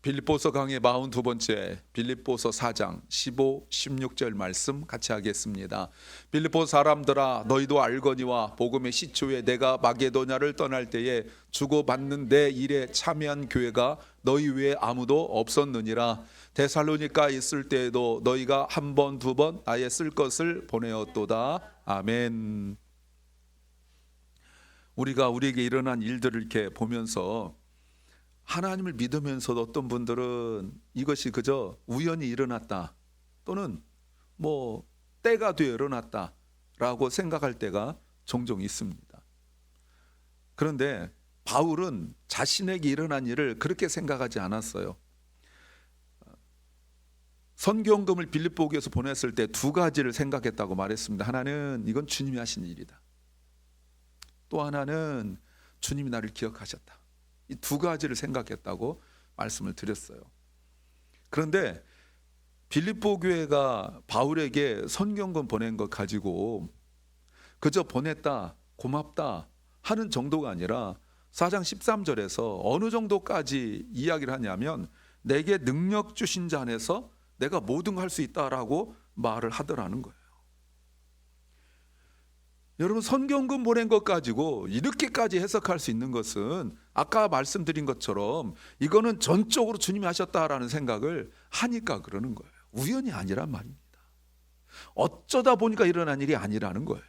빌립보서 강의 42번째 빌립보서 4장 15, 16절 말씀 같이 하겠습니다. 빌립보 사람들아 너희도 알거니와 복음의 시초에 내가 마게도냐를 떠날 때에 주고받는 내 일에 참여한 교회가 너희 외에 아무도 없었느니라. 데살로니가 있을 때에도 너희가 한 번, 두 번 나의 쓸 것을 보내었도다. 아멘. 우리가 우리에게 일어난 일들을 이렇게 보면서 하나님을 믿으면서도 어떤 분들은 이것이 그저 우연히 일어났다 또는 뭐 때가 되어 일어났다 라고 생각할 때가 종종 있습니다. 그런데 바울은 자신에게 일어난 일을 그렇게 생각하지 않았어요. 선교헌금을 빌립보 교회에서 보냈을 때 두 가지를 생각했다고 말했습니다. 하나는 이건 주님이 하신 일이다. 또 하나는 주님이 나를 기억하셨다. 이 두 가지를 생각했다고 말씀을 드렸어요. 그런데 빌립보 교회가 바울에게 선교헌금 보낸 것 가지고 그저 보냈다, 고맙다 하는 정도가 아니라 4장 13절에서 어느 정도까지 이야기를 하냐면 내게 능력 주신 자 안에서 내가 모든 걸 할 수 있다라고 말을 하더라는 거예요. 여러분, 선교헌금 보낸 것 가지고 이렇게까지 해석할 수 있는 것은 아까 말씀드린 것처럼 이거는 전적으로 주님이 하셨다라는 생각을 하니까 그러는 거예요. 우연이 아니란 말입니다. 어쩌다 보니까 일어난 일이 아니라는 거예요.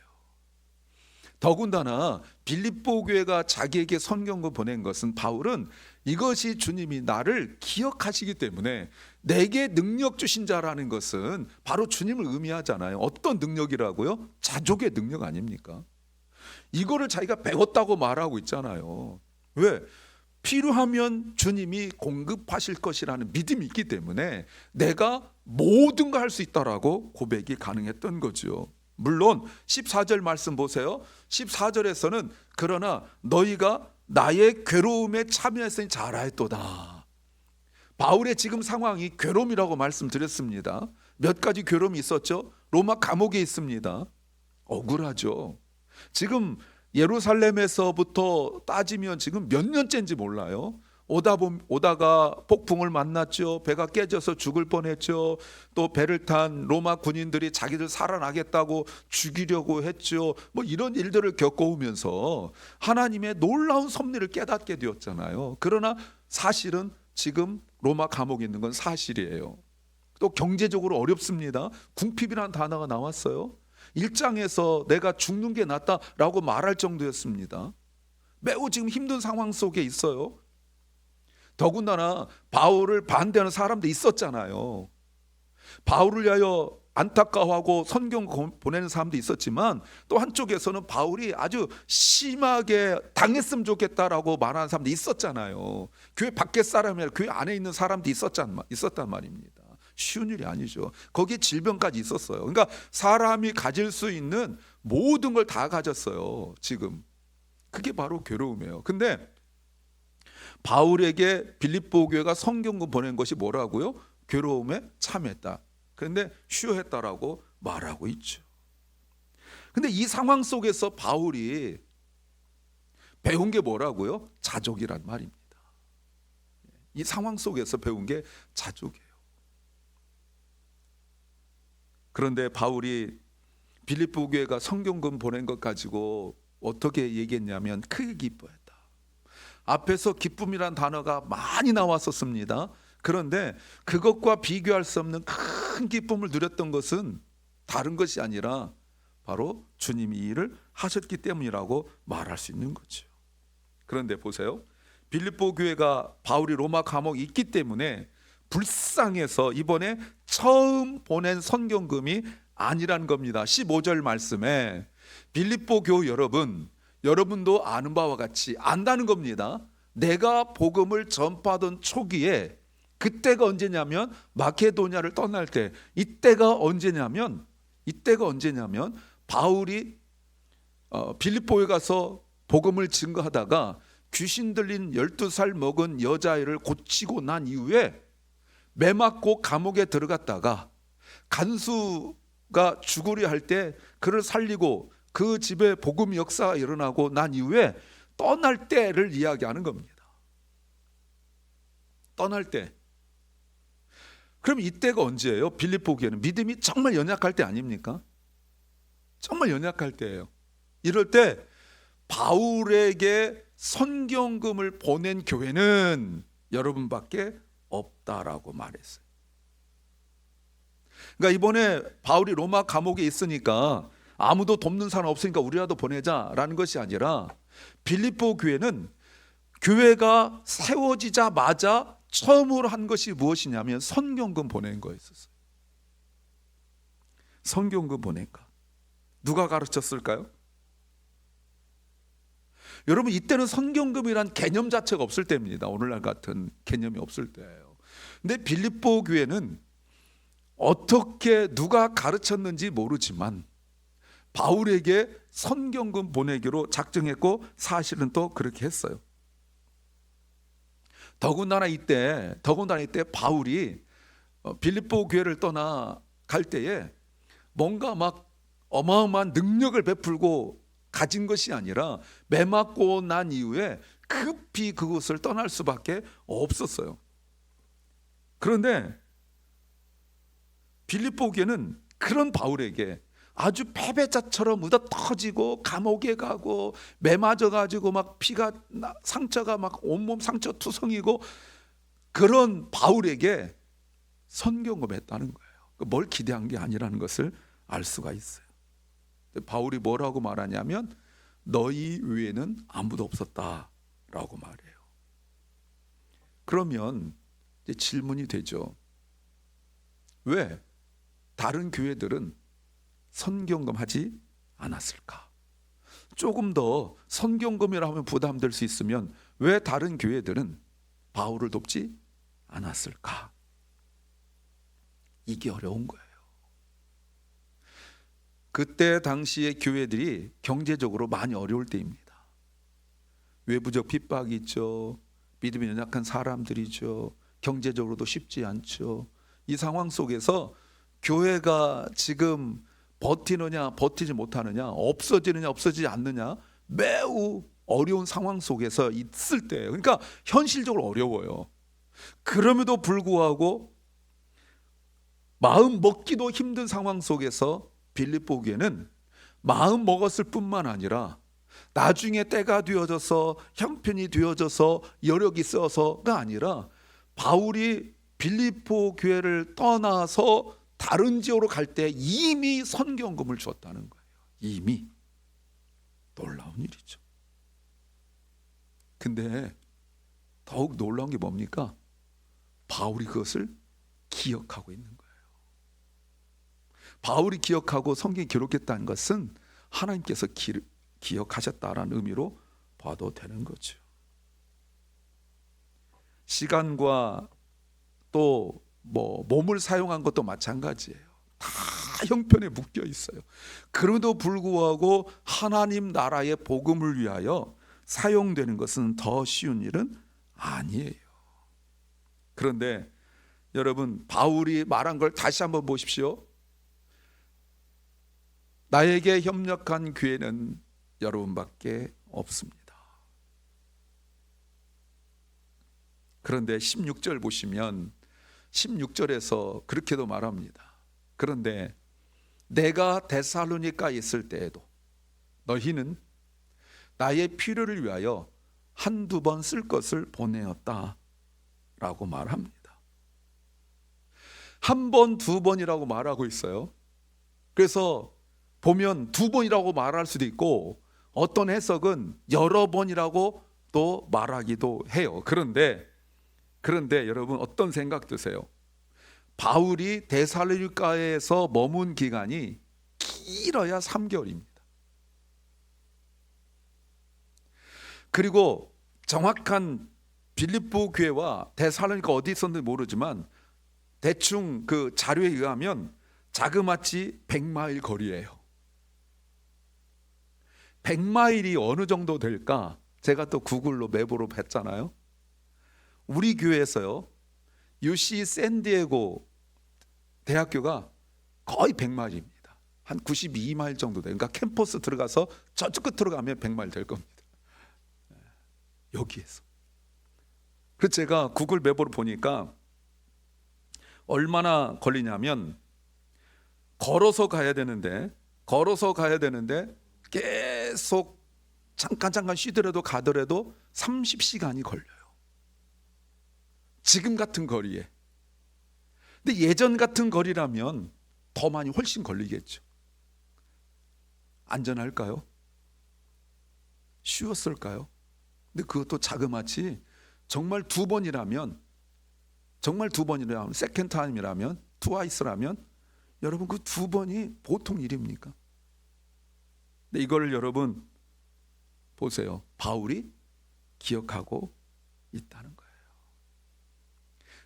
더군다나 빌립보 교회가 자기에게 선교헌금 보낸 것은 바울은 이것이 주님이 나를 기억하시기 때문에 내게 능력 주신 자라는 것은 바로 주님을 의미하잖아요. 어떤 능력이라고요? 자족의 능력 아닙니까? 이거를 자기가 배웠다고 말하고 있잖아요. 왜? 필요하면 주님이 공급하실 것이라는 믿음이 있기 때문에 내가 모든 걸 할 수 있다라고 고백이 가능했던 거죠. 물론 14절 말씀 보세요. 14절에서는 그러나 너희가 나의 괴로움에 참여했으니 잘하였도다. 바울의 지금 상황이 괴로움이라고 말씀드렸습니다. 몇 가지 괴로움이 있었죠. 로마 감옥에 있습니다. 억울하죠. 지금 예루살렘에서부터 따지면 지금 몇 년째인지 몰라요. 오다가 폭풍을 만났죠. 배가 깨져서 죽을 뻔했죠. 또 배를 탄 로마 군인들이 자기들 살아나겠다고 죽이려고 했죠. 뭐 이런 일들을 겪어오면서 하나님의 놀라운 섭리를 깨닫게 되었잖아요. 그러나 사실은 지금 로마 감옥에 있는 건 사실이에요. 또 경제적으로 어렵습니다. 궁핍이라는 단어가 나왔어요. 1장에서 내가 죽는 게 낫다라고 말할 정도였습니다. 매우 지금 힘든 상황 속에 있어요. 더군다나 바울을 반대하는 사람도 있었잖아요. 바울을 위하여 안타까워하고 선교헌금 보내는 사람도 있었지만 또 한쪽에서는 바울이 아주 심하게 당했으면 좋겠다라고 말하는 사람도 있었잖아요. 교회 밖에 사람이 아니라 교회 안에 있는 사람도 있었단 말입니다. 쉬운 일이 아니죠. 거기에 질병까지 있었어요. 그러니까 사람이 가질 수 있는 모든 걸 다 가졌어요. 지금 그게 바로 괴로움이에요. 근데 바울에게 빌립보 교회가 선교헌금 보낸 것이 뭐라고요? 괴로움에 참여했다. 그런데 쉬어했다라고 말하고 있죠. 근데 이 상황 속에서 바울이 배운 게 뭐라고요? 자족이란 말입니다. 이 상황 속에서 배운 게 자족이에요. 그런데 바울이 빌립보 교회가 선교헌금 보낸 것 가지고 어떻게 얘기했냐면 크게 기뻐했다. 앞에서 기쁨이란 단어가 많이 나왔었습니다. 그런데 그것과 비교할 수 없는 큰 기쁨을 누렸던 것은 다른 것이 아니라 바로 주님이 이 일을 하셨기 때문이라고 말할 수 있는 거죠. 그런데 보세요. 빌립보 교회가 바울이 로마 감옥에 있기 때문에 불쌍해서 이번에 처음 보낸 선교헌금이 아니란 겁니다. 15절 말씀에 빌립보 교회 여러분도 아는 바와 같이 안다는 겁니다. 내가 복음을 전파하던 초기에 그때가 언제냐면 마케도냐를 떠날 때 이때가 언제냐면 바울이 빌립보에 가서 복음을 증거하다가 귀신 들린 12살 먹은 여자아이를 고치고 난 이후에 매 맞고 감옥에 들어갔다가 간수가 죽으려 할 때 그를 살리고 그 집에 복음 역사가 일어나고 난 이후에 떠날 때를 이야기하는 겁니다. 떠날 때 그럼 이때가 언제예요? 빌립보 교회는 믿음이 정말 연약할 때 아닙니까? 정말 연약할 때예요. 이럴 때 바울에게 선경금을 보낸 교회는 여러분밖에 없다라고 말했어요. 그러니까 이번에 바울이 로마 감옥에 있으니까 아무도 돕는 사람 없으니까 우리라도 보내자라는 것이 아니라 빌립보 교회는 교회가 세워지자마자 처음으로 한 것이 무엇이냐면 선경금 보낸 거였었어요. 선경금 보낸 거. 누가 가르쳤을까요? 여러분, 이때는 선경금이란 개념 자체가 없을 때입니다. 오늘날 같은 개념이 없을 때예요. 근데 빌립보 교회는 어떻게 누가 가르쳤는지 모르지만 바울에게 선경금 보내기로 작정했고 사실은 또 그렇게 했어요. 더군다나 이때 바울이 빌립보 교회를 떠나갈 때에 뭔가 막 어마어마한 능력을 베풀고 가진 것이 아니라 매 맞고 난 이후에 급히 그곳을 떠날 수밖에 없었어요. 그런데 빌립보 교회는 그런 바울에게 아주 패배자처럼 얻어 터지고 감옥에 가고 매 맞아가지고 막 피가 상처가 막 온몸 상처 투성이고 그런 바울에게 선경금했다는 거예요. 뭘 기대한 게 아니라는 것을 알 수가 있어요. 바울이 뭐라고 말하냐면 너희 외에는 아무도 없었다라고 말해요. 그러면 이제 질문이 되죠. 왜 다른 교회들은 선경금 하지 않았을까? 조금 더 선경금이라 하면 부담될 수 있으면 왜 다른 교회들은 바울을 돕지 않았을까? 이게 어려운 거예요. 그때 당시의 교회들이 경제적으로 많이 어려울 때입니다. 외부적 핍박이 있죠. 믿음이 연약한 사람들이죠. 경제적으로도 쉽지 않죠. 이 상황 속에서 교회가 지금 버티느냐 버티지 못하느냐, 없어지느냐 없어지지 않느냐, 매우 어려운 상황 속에서 있을 때예요. 그러니까 현실적으로 어려워요. 그럼에도 불구하고 마음 먹기도 힘든 상황 속에서 빌립보 교회는 마음 먹었을 뿐만 아니라 나중에 때가 되어져서 형편이 되어져서 여력이 있어서가 아니라 바울이 빌립보 교회를 떠나서 다른 지역으로 갈 때 이미 선경금을 줬다는 거예요. 이미. 놀라운 일이죠. 근데 더욱 놀라운 게 뭡니까? 바울이 그것을 기억하고 있는 거예요. 바울이 기억하고 성경에 기록했다는 것은 하나님께서 기억하셨다라는 의미로 봐도 되는 거죠. 시간과 또 몸을 사용한 것도 마찬가지예요. 다 형편에 묶여 있어요. 그럼에도 불구하고 하나님 나라의 복음을 위하여 사용되는 것은 더 쉬운 일은 아니에요. 그런데 여러분, 바울이 말한 걸 다시 한번 보십시오. 나에게 협력한 교회는 여러분밖에 없습니다. 그런데 16절 보시면 16절에서 그렇게도 말합니다. 그런데 내가 데살로니가에 있을 때에도 너희는 나의 필요를 위하여 한두 번 쓸 것을 보내었다 라고 말합니다. 한 번, 두 번이라고 말하고 있어요. 그래서 보면 두 번이라고 말할 수도 있고 어떤 해석은 여러 번이라고 또 말하기도 해요. 그런데 여러분, 어떤 생각 드세요? 바울이 데살로니가에서 머문 기간이 길어야 3개월입니다. 그리고 정확한 빌립보 교회와 데살로니가 어디 있었는지 모르지만 대충 그 자료에 의하면 자그마치 100마일 거리예요. 100마일이 어느 정도 될까? 제가 또 구글로 맵으로 뵀잖아요. 우리 교회에서요, UC 샌디에고 대학교가 거의 100마일입니다. 한 92마일 정도 돼요. 그러니까 캠퍼스 들어가서 저쪽 끝으로 가면 100마일 될 겁니다. 여기에서. 그래서 제가 구글 맵으로 보니까 얼마나 걸리냐면 걸어서 가야 되는데 계속 잠깐 쉬더라도 가더라도 30시간이 걸려요. 지금 같은 거리에. 근데 예전 같은 거리라면 더 많이 훨씬 걸리겠죠. 안전할까요? 쉬웠을까요? 근데 그것도 자그마치 정말 두 번이라면 세컨드 타임이라면 트와이스라면 여러분 그 두 번이 보통 일입니까? 근데 이걸 여러분 보세요. 바울이 기억하고 있다는 거예요.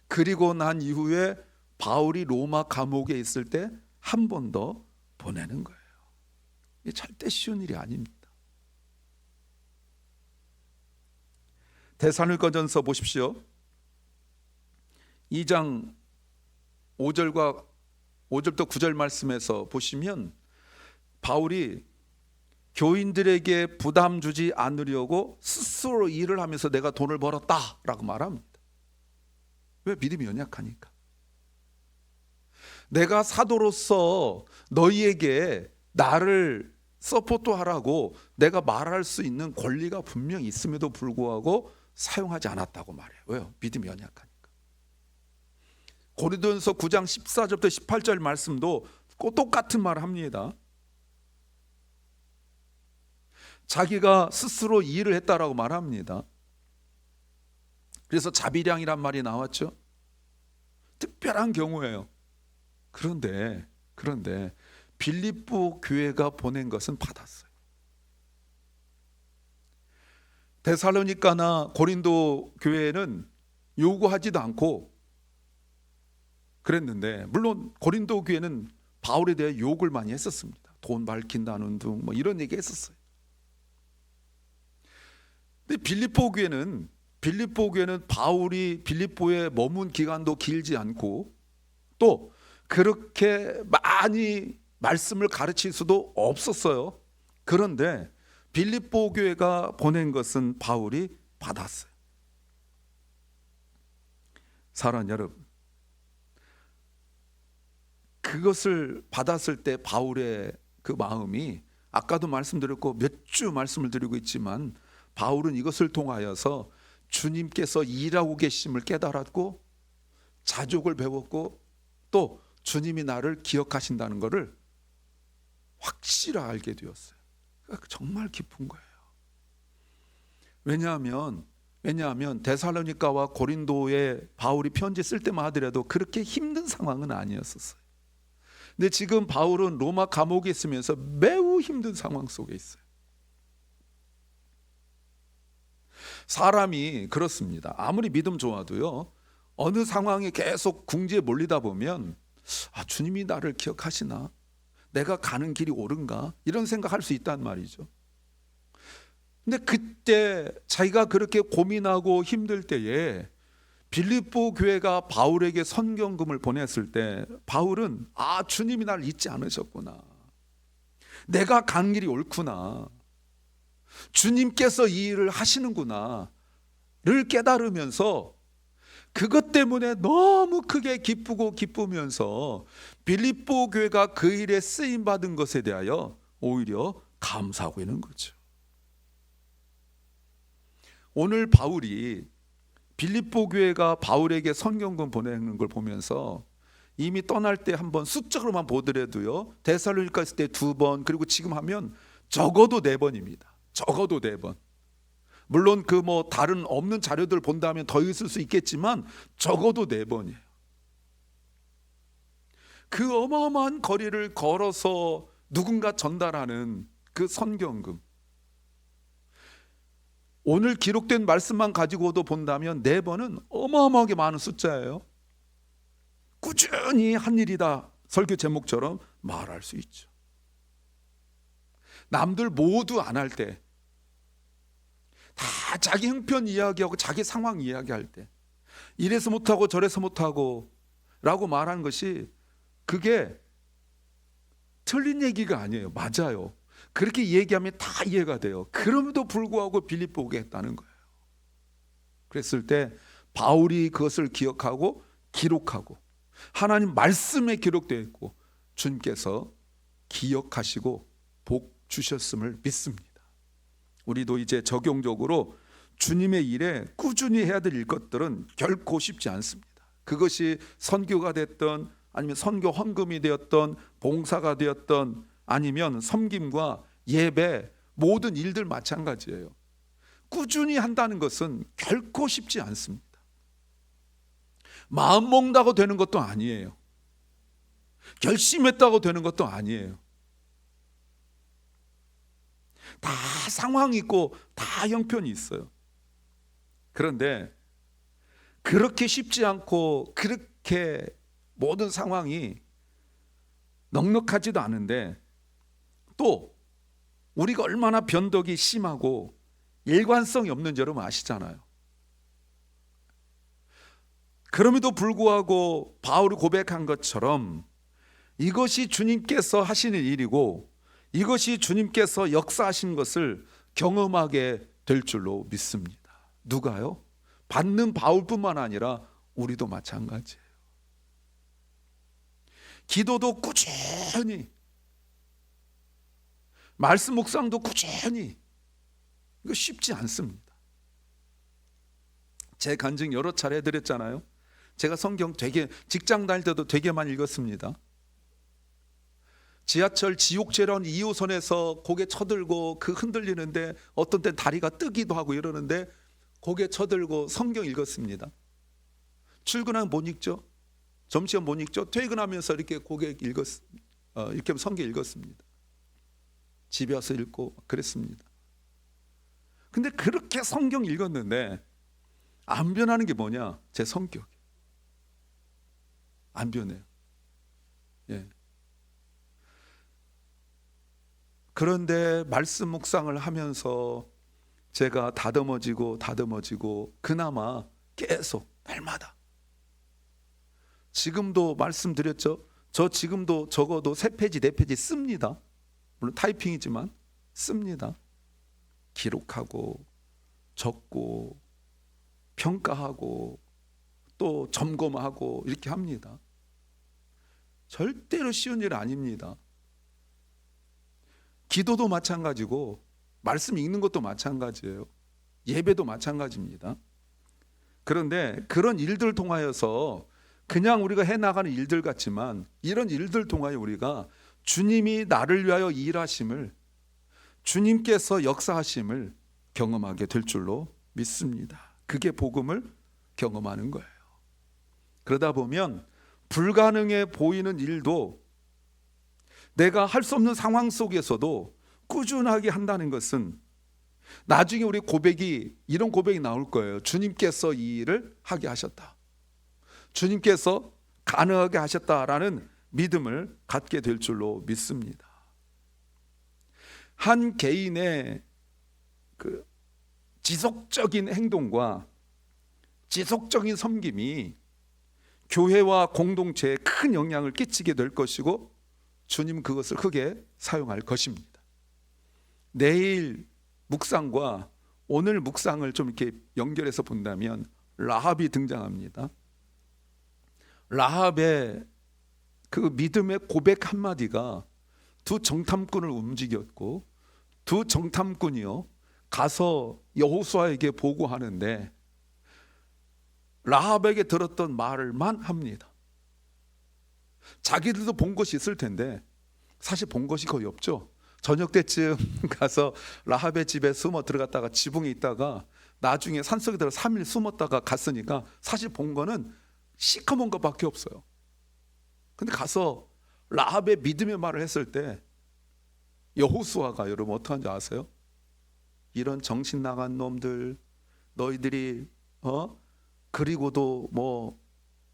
그리고 난 이후에 바울이 로마 감옥에 있을 때 한 번 더 보내는 거예요. 이게 절대 쉬운 일이 아닙니다. 데살로니가전서 보십시오. 2장 5절부터 9절 말씀에서 보시면 바울이 교인들에게 부담 주지 않으려고 스스로 일을 하면서 내가 돈을 벌었다라고 말합니다. 왜? 믿음이 연약하니까. 내가 사도로서 너희에게 나를 서포트하라고 내가 말할 수 있는 권리가 분명히 있음에도 불구하고 사용하지 않았다고 말해요. 왜요? 믿음이 연약하니까. 고린도전서 9장 14절부터 18절 말씀도 똑같은 말을 합니다. 자기가 스스로 일을 했다라고 말합니다. 그래서 자비량이란 말이 나왔죠. 특별한 경우예요. 그런데 빌립보 교회가 보낸 것은 받았어요. 데살로니가나 고린도 교회는 요구하지도 않고 그랬는데, 물론 고린도 교회는 바울에 대해 욕을 많이 했었습니다. 돈 밝힌다는 둥 뭐 이런 얘기 했었어요. 근데 빌립보 교회는 바울이 빌립보에 머문 기간도 길지 않고 또 그렇게 많이 말씀을 가르칠 수도 없었어요. 그런데 빌립보 교회가 보낸 것은 바울이 받았어요. 사랑하는 여러분, 그것을 받았을 때 바울의 그 마음이, 아까도 말씀드렸고 몇 주 말씀을 드리고 있지만, 바울은 이것을 통하여서 주님께서 일하고 계심을 깨달았고 자족을 배웠고 또 주님이 나를 기억하신다는 것을 확실히 알게 되었어요. 정말 기쁜 거예요. 왜냐하면 데살로니가와 고린도에 바울이 편지 쓸 때만 하더라도 그렇게 힘든 상황은 아니었었어요. 근데 지금 바울은 로마 감옥에 있으면서 매우 힘든 상황 속에 있어요. 사람이 그렇습니다. 아무리 믿음 좋아도요, 어느 상황에 계속 궁지에 몰리다 보면 주님이 나를 기억하시나? 내가 가는 길이 옳은가? 이런 생각할 수 있단 말이죠. 근데 그때 자기가 그렇게 고민하고 힘들 때에 빌립보 교회가 바울에게 선경금을 보냈을 때 바울은 주님이 나를 잊지 않으셨구나. 내가 간 길이 옳구나. 주님께서 이 일을 하시는구나를 깨달으면서 그것 때문에 너무 크게 기쁘면서 빌립보 교회가 그 일에 쓰임 받은 것에 대하여 오히려 감사하고 있는 거죠. 오늘 바울이 빌립보 교회가 바울에게 선경금 보내는 걸 보면서 이미 떠날 때 한번 숫자로만 보더라도요, 데살로니가 있을 때 2번, 그리고 지금 하면 적어도 4번입니다. 적어도 4번. 물론 그 다른 없는 자료들 본다면 더 있을 수 있겠지만 적어도 4번이에요. 그 어마어마한 거리를 걸어서 누군가 전달하는 그 선경금. 오늘 기록된 말씀만 가지고도 본다면 4번은 어마어마하게 많은 숫자예요. 꾸준히 한 일이다, 설교 제목처럼 말할 수 있죠. 남들 모두 안 할 때, 다 자기 형편 이야기하고 자기 상황 이야기할 때, 이래서 못하고 저래서 못하고 라고 말하는 것이, 그게 틀린 얘기가 아니에요. 맞아요. 그렇게 얘기하면 다 이해가 돼요. 그럼에도 불구하고 빌립보 오게 했다는 거예요. 그랬을 때 바울이 그것을 기억하고 기록하고, 하나님 말씀에 기록되어 있고 주님께서 기억하시고 복 주셨음을 믿습니다. 우리도 이제 적용적으로 주님의 일에 꾸준히 해야 될 것들은 결코 쉽지 않습니다. 그것이 선교가 됐던, 아니면 선교 헌금이 되었던, 봉사가 되었던, 아니면 섬김과 예배, 모든 일들 마찬가지예요. 꾸준히 한다는 것은 결코 쉽지 않습니다. 마음 먹는다고 되는 것도 아니에요. 결심했다고 되는 것도 아니에요. 다 상황이 있고 다 형편이 있어요. 그런데 그렇게 쉽지 않고 그렇게 모든 상황이 넉넉하지도 않은데, 또 우리가 얼마나 변덕이 심하고 일관성이 없는지 여러분 아시잖아요. 그럼에도 불구하고 바울이 고백한 것처럼 이것이 주님께서 하시는 일이고 이것이 주님께서 역사하신 것을 경험하게 될 줄로 믿습니다. 누가요? 받는 바울뿐만 아니라 우리도 마찬가지예요. 기도도 꾸준히, 말씀 묵상도 꾸준히, 이거 쉽지 않습니다. 제 간증 여러 차례 해드렸잖아요. 제가 성경 되게, 직장 다닐 때도 되게 많이 읽었습니다. 지하철 지옥철원 2호선에서 고개 쳐들고 그 흔들리는데, 어떤 때 다리가 뜨기도 하고 이러는데 고개 쳐들고 성경 읽었습니다. 출근하면 못 읽죠. 점심시간 못 읽죠. 퇴근하면서 이렇게 고개 이렇게 성경 읽었습니다. 집에 와서 읽고 그랬습니다. 근데 그렇게 성경 읽었는데 안 변하는 게 뭐냐? 제 성격이 안 변해요. 예. 그런데 말씀 묵상을 하면서 제가 다듬어지고 그나마 계속 날마다, 지금도 말씀드렸죠. 저 지금도 적어도 3페이지 4페이지 씁니다. 물론 타이핑이지만 씁니다. 기록하고 적고 평가하고 또 점검하고 이렇게 합니다. 절대로 쉬운 일 아닙니다. 기도도 마찬가지고 말씀 읽는 것도 마찬가지예요. 예배도 마찬가지입니다. 그런데 그런 일들 통하여서 그냥 우리가 해나가는 일들 같지만, 이런 일들 통하여 우리가 주님이 나를 위하여 일하심을, 주님께서 역사하심을 경험하게 될 줄로 믿습니다. 그게 복음을 경험하는 거예요. 그러다 보면 불가능해 보이는 일도, 내가 할 수 없는 상황 속에서도 꾸준하게 한다는 것은, 나중에 우리 고백이, 이런 고백이 나올 거예요. 주님께서 이 일을 하게 하셨다, 주님께서 가능하게 하셨다라는 믿음을 갖게 될 줄로 믿습니다. 한 개인의 그 지속적인 행동과 지속적인 섬김이 교회와 공동체에 큰 영향을 끼치게 될 것이고, 주님은 그것을 크게 사용할 것입니다. 내일 묵상과 오늘 묵상을 좀 이렇게 연결해서 본다면 라합이 등장합니다. 라합의 그 믿음의 고백 한마디가 두 정탐꾼을 움직였고, 두 정탐꾼이요 가서 여호수아에게 보고하는데 라합에게 들었던 말을만 합니다. 자기들도 본 것이 있을 텐데 사실 본 것이 거의 없죠. 저녁 때쯤 가서 라합의 집에 숨어 들어갔다가 지붕에 있다가 나중에 산속에 들어 3일 숨었다가 갔으니까 사실 본 거는 시커먼 것밖에 없어요. 근데 가서 라합의 믿음의 말을 했을 때 여호수아가, 여러분 어떡한지 아세요? 이런 정신 나간 놈들, 너희들이 그리고도 뭐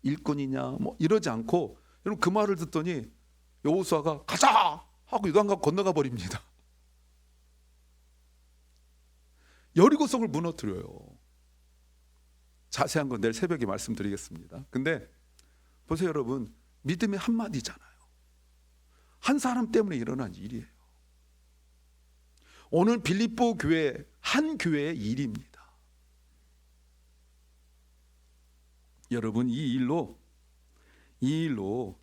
일꾼이냐 뭐 이러지 않고, 여러분 그 말을 듣더니 여호수아가 가자 하고 요단강 건너가 버립니다. 여리고성을 무너뜨려요. 자세한 건 내일 새벽에 말씀드리겠습니다. 근데 보세요 여러분, 믿음의 한마디잖아요. 한 사람 때문에 일어난 일이에요. 오늘 빌립보 교회, 한 교회의 일입니다. 여러분 이 일로 이 일로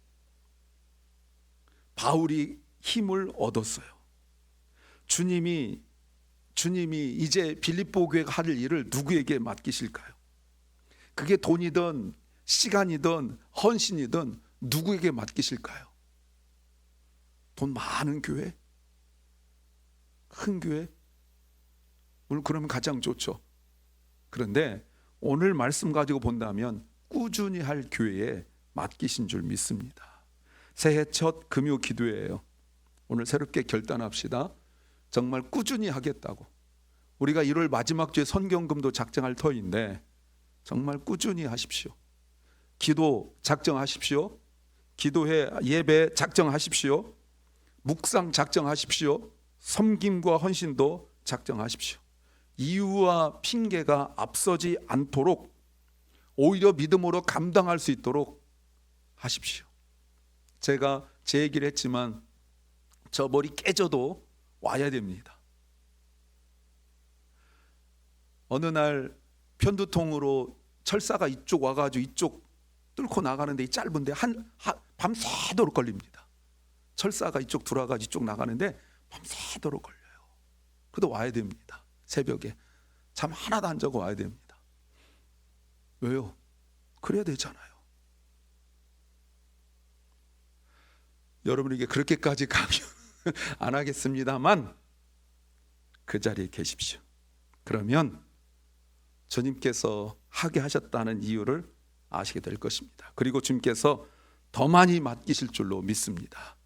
바울이 힘을 얻었어요. 주님이 이제 빌립보 교회가 할 일을 누구에게 맡기실까요? 그게 돈이든 시간이든 헌신이든 누구에게 맡기실까요? 돈 많은 교회? 큰 교회? 오늘 그러면 가장 좋죠. 그런데 오늘 말씀 가지고 본다면 꾸준히 할 교회에 맡기신 줄 믿습니다. 새해 첫 금요 기도예요. 오늘 새롭게 결단합시다. 정말 꾸준히 하겠다고. 우리가 1월 마지막 주에 선경금도 작정할 터인데 정말 꾸준히 하십시오. 기도 작정하십시오. 기도회 예배 작정하십시오. 묵상 작정하십시오. 섬김과 헌신도 작정하십시오. 이유와 핑계가 앞서지 않도록 오히려 믿음으로 감당할 수 있도록 하십시오. 제가 제 얘기를 했지만 저 머리 깨져도 와야 됩니다. 어느 날 편두통으로 철사가 이쪽 와가지고 이쪽 뚫고 나가는데 이 짧은데 밤새도록 걸립니다. 철사가 이쪽 들어와가지고 이쪽 나가는데 밤새도록 걸려요. 그래도 와야 됩니다. 새벽에 잠 하나도 안 자고 와야 됩니다. 왜요? 그래야 되잖아요. 여러분에게 그렇게까지 강요 안 하겠습니다만 그 자리에 계십시오. 그러면 주님께서 하게 하셨다는 이유를 아시게 될 것입니다. 그리고 주님께서 더 많이 맡기실 줄로 믿습니다.